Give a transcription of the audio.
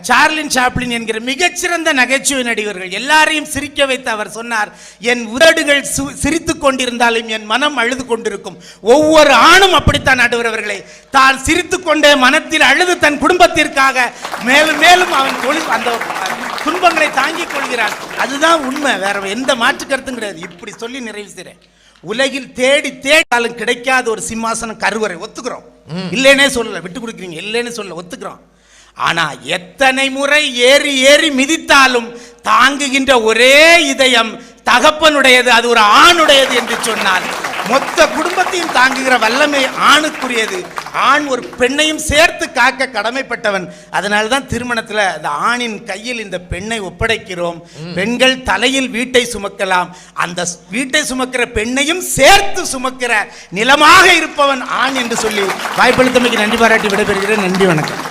சார்லின் Chaplin என்கிற மிகச்சிறந்த நகைச்சுவை நடிகர்கள் எல்லாரையும் சிரிக்க வைத்து அவர் சொன்னார், என் உதடுகள் சிரித்து கொண்டிருந்தாலும் என் மனம் அழுது கொண்டிருக்கும். ஒவ்வொரு ஆணும் அப்படித்தான் நடுவர் அவர்களே, தான் சிரித்து கொண்டே மனத்தில் அழுது தன் குடும்பத்திற்காக மேலும் மேலும் அவன் அந்த துன்பங்களை தாங்கிக் கொள்கிறான். அதுதான் உண்மை, வேற எந்த மாற்று கருத்தும் கிடையாது. இப்படி சொல்லி நிறைவு செய்கிறேன். உலகில் தேடி தேடினாலும் கிடைக்காத ஒரு சிம்மாசனம் கருவறை, ஒத்துக்கிறோம். இல்லைன்னே சொல்லல, விட்டு கொடுக்குறீங்க, இல்லைன்னு சொல்ல ஒத்துக்கிறோம். ஆனா எத்தனை முறை ஏறி ஏறி மிதித்தாலும் தாங்குகின்ற ஒரே இதயம் தகப்பனுடையது, அது ஒரு ஆணுடையது என்று சொன்னால் மொத்த குடும்பத்தையும் தாங்குகிற வல்லமை ஆணுக்குரியது. ஆண் ஒரு பெண்ணையும் சேர்த்து காக்க கடமைப்பட்டவன். அதனால்தான் திருமணத்தில் அந்த ஆணின் கையில் இந்த பெண்ணை ஒப்படைக்கிறோம். பெண்கள் தலையில் வீட்டை சுமக்கலாம், அந்த வீட்டை சுமக்கிற பெண்ணையும் சேர்த்து சுமக்கிற நிலமாக இருப்பவன் ஆண் என்று சொல்லி வாய்ப்பளித்தமைக்கு நன்றி பாராட்டி விடைபெறுகிறேன். நன்றி, வணக்கம்.